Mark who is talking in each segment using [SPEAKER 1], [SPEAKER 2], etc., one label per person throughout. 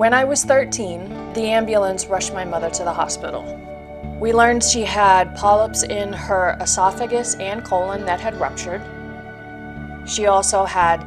[SPEAKER 1] When I was 13, the ambulance rushed my mother to the hospital. We learned she had polyps in her esophagus and colon that had ruptured. She also had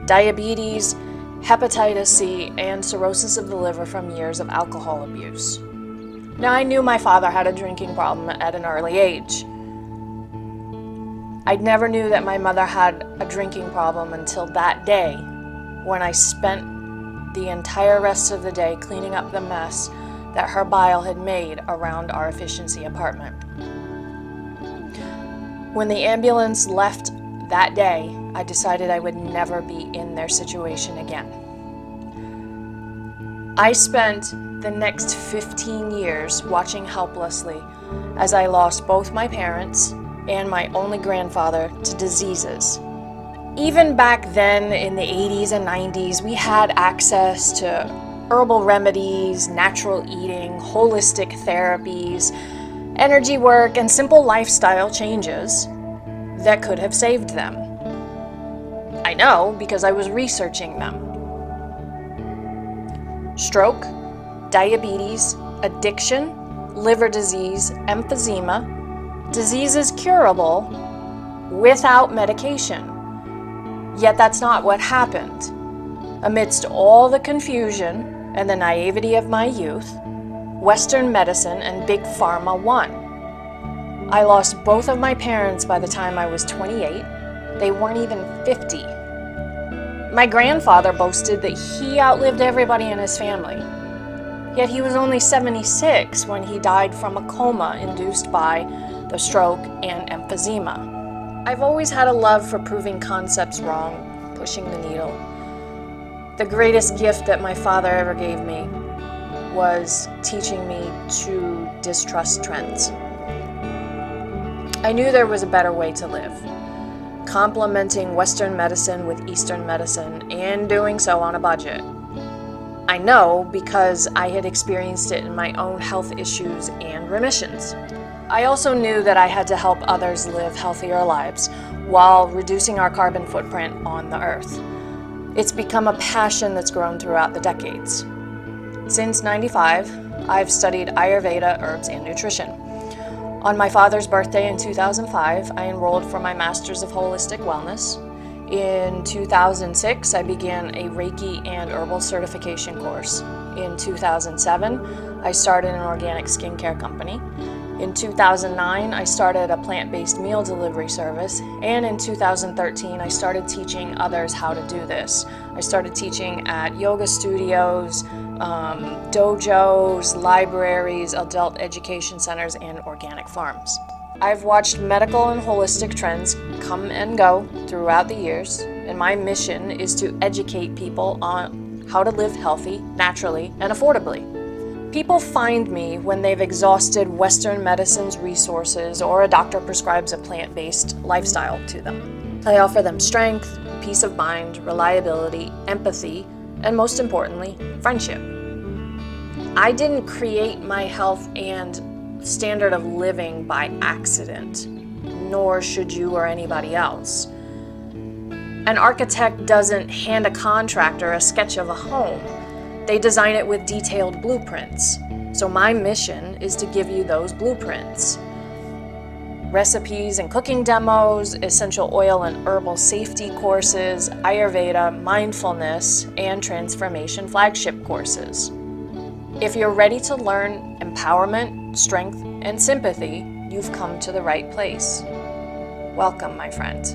[SPEAKER 1] diabetes, hepatitis C, and cirrhosis of the liver from years of alcohol abuse. Now, I knew my father had a drinking problem at an early age. I never knew that my mother had a drinking problem until that day, when I spent the entire rest of the day cleaning up the mess that her bile had made around our efficiency apartment. When the ambulance left that day, I decided I would never be in their situation again. I spent the next 15 years watching helplessly as I lost both my parents and my only grandfather to diseases. Even back then in the 80s and 90s, we had access to herbal remedies, natural eating, holistic therapies, energy work, and simple lifestyle changes that could have saved them. I know because I was researching them. Stroke, diabetes, addiction, liver disease, emphysema, disease is curable without medication. Yet that's not what happened. Amidst all the confusion and the naivety of my youth, Western medicine and Big Pharma won. I lost both of my parents by the time I was 28. They weren't even 50. My grandfather boasted that he outlived everybody in his family. Yet he was only 76 when he died from a coma induced by the stroke and emphysema. I've always had a love for proving concepts wrong, pushing the needle. The greatest gift that my father ever gave me was teaching me to distrust trends. I knew there was a better way to live, complementing Western medicine with Eastern medicine and doing so on a budget. I know because I had experienced it in my own health issues and remissions. I also knew that I had to help others live healthier lives while reducing our carbon footprint on the earth. It's become a passion that's grown throughout the decades. Since '95, I've studied Ayurveda, herbs, and nutrition. On my father's birthday in 2005, I enrolled for my Master's of Holistic Wellness. In 2006, I began a Reiki and herbal certification course. In 2007, I started an organic skincare company. In 2009, I started a plant-based meal delivery service, and in 2013, I started teaching others how to do this. I started teaching at yoga studios, dojos, libraries, adult education centers, and organic farms. I've watched medical and holistic trends come and go throughout the years, and my mission is to educate people on how to live healthy, naturally, and affordably. People find me when they've exhausted Western medicine's resources or a doctor prescribes a plant-based lifestyle to them. I offer them strength, peace of mind, reliability, empathy, and most importantly, friendship. I didn't create my health and standard of living by accident, nor should you or anybody else. An architect doesn't hand a contractor a sketch of a home. They design it with detailed blueprints. So my mission is to give you those blueprints. Recipes and cooking demos, essential oil and herbal safety courses, Ayurveda, Mindfulness, and transformation flagship courses. If you're ready to learn empowerment, strength, and sympathy, you've come to the right place. Welcome, my friend.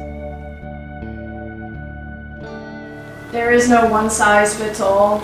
[SPEAKER 1] There is no one size fits all.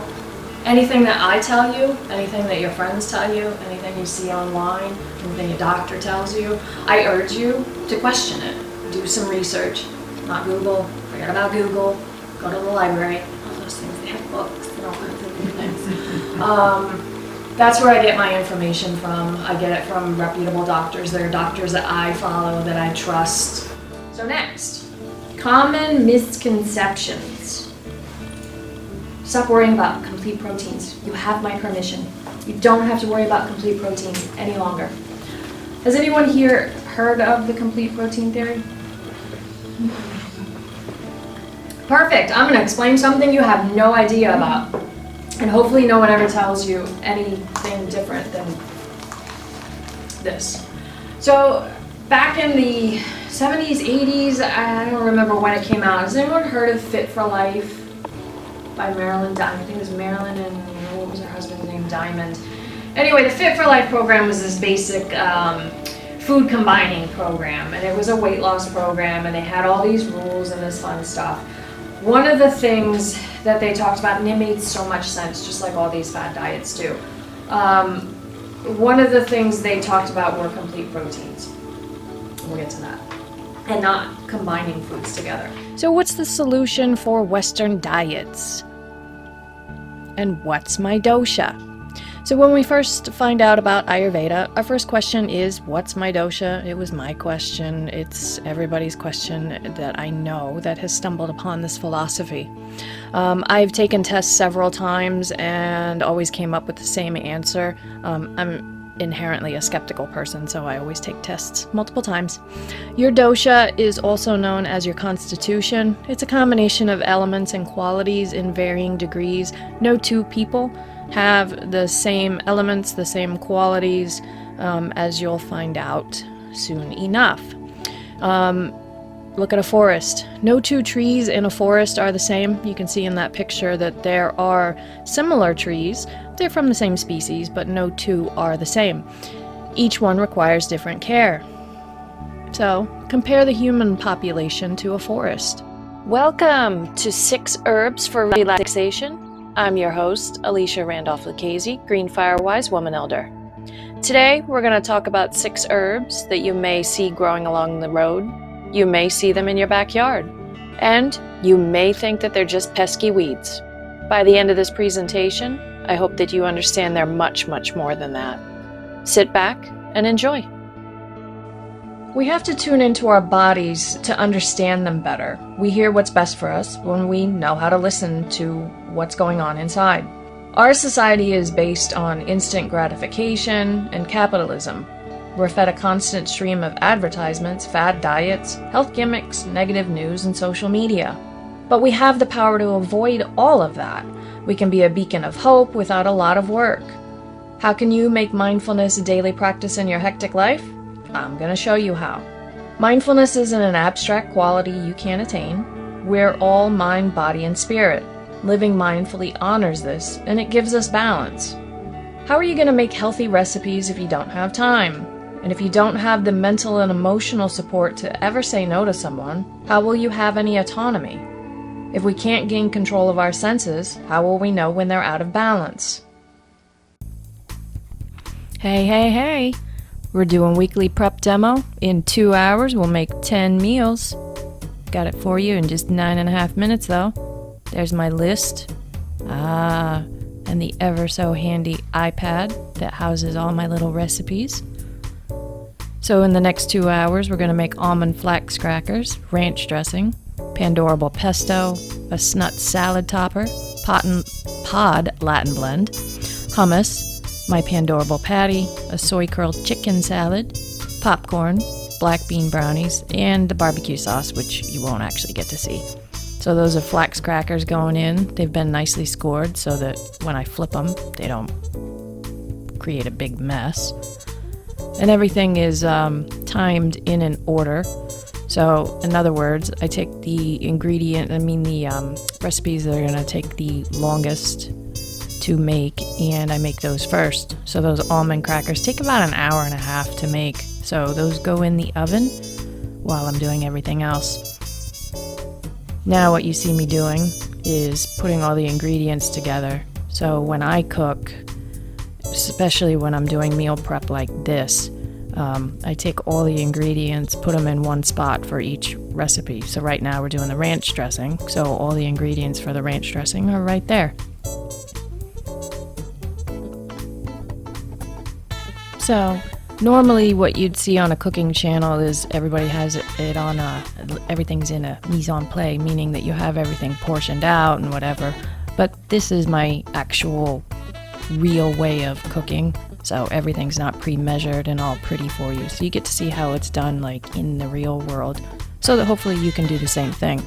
[SPEAKER 1] Anything that I tell you, anything that your friends tell you, anything you see online, anything your doctor tells you, I urge you to question it. Do some research. Not Google. Forget about Google. Go to the library. All those things. They have books and all kinds of different things. That's where I get my information from. I get it from reputable doctors. There are doctors that I follow, that I trust. So next, common misconceptions. Stop worrying about complete proteins. You have my permission. You don't have to worry about complete proteins any longer. Has anyone here heard of the complete protein theory? Perfect. I'm going to explain something you have no idea about. And hopefully no one ever tells you anything different than this. So back in the 70s, 80s, I don't remember when it came out. Has anyone heard of Fit for Life by Marilyn Diamond? I think it was Marilyn and what was her husband's name? Diamond. Anyway, the Fit for Life program was this basic food combining program, and it was a weight loss program, and they had all these rules and this fun stuff. One of the things that they talked about, and it made so much sense, just like all these fad diets do. One of the things they talked about were complete proteins. We'll get to that. And not combining foods together. So what's the solution for Western diets? And what's my dosha? So when we first find out about Ayurveda, our first question is, what's my dosha? It was my question. It's everybody's question that I know that has stumbled upon this philosophy. I've taken tests several times and always came up with the same answer. I'm inherently a skeptical person, so I always take tests multiple times. Your dosha is also known as your constitution. It's a combination of elements and qualities in varying degrees. No two people have the same elements, the same qualities, as you'll find out soon enough. Look at a forest. No two trees in a forest are the same. You can see in that picture that there are similar trees. They're from the same species, but no two are the same. Each one requires different care. So, compare the human population to a forest. Welcome to 6 Herbs for Relaxation. I'm your host, Alicia Randolph-Lucchesi, Green Firewise Woman Elder. Today, we're going to talk about 6 herbs that you may see growing along the road. You may see them in your backyard. And you may think that they're just pesky weeds. By the end of this presentation, I hope that you understand they're much, much more than that. Sit back and enjoy. We have to tune into our bodies to understand them better. We hear what's best for us when we know how to listen to what's going on inside. Our society is based on instant gratification and capitalism. We're fed a constant stream of advertisements, fad diets, health gimmicks, negative news, and social media. But we have the power to avoid all of that. We can be a beacon of hope without a lot of work. How can you make mindfulness a daily practice in your hectic life? I'm going to show you how. Mindfulness isn't an abstract quality you can't attain. We're all mind, body, and spirit. Living mindfully honors this, and it gives us balance. How are you going to make healthy recipes if you don't have time? And if you don't have the mental and emotional support to ever say no to someone, how will you have any autonomy? If we can't gain control of our senses, how will we know when they're out of balance? Hey. We're doing weekly prep demo. In 2 hours, we'll make 10 meals. Got it for you in just 9.5 minutes, though. There's my list. And the ever so handy iPad that houses all my little recipes. So in the next 2 hours, we're going to make almond flax crackers, ranch dressing, pandorable pesto, a snut salad topper, pod Latin blend, hummus, my pandorable patty, a soy curled chicken salad, popcorn, black bean brownies, and the barbecue sauce, which you won't actually get to see. So those are flax crackers going in. They've been nicely scored so that when I flip them, they don't create a big mess. And everything is timed in an order. So, in other words, I take the recipes that are going to take the longest to make, and I make those first. So those almond crackers take about 1.5 hours to make. So those go in the oven while I'm doing everything else. Now what you see me doing is putting all the ingredients together. So when I cook, especially when I'm doing meal prep like this, I take all the ingredients, put them in one spot for each recipe. So right now we're doing the ranch dressing, so all the ingredients for the ranch dressing are right there. So normally what you'd see on a cooking channel is everybody has it on everything's in a mise en place, meaning that you have everything portioned out and whatever. But this is my actual real way of cooking. So everything's not pre-measured and all pretty for you. So you get to see how it's done like in the real world, so that hopefully you can do the same thing.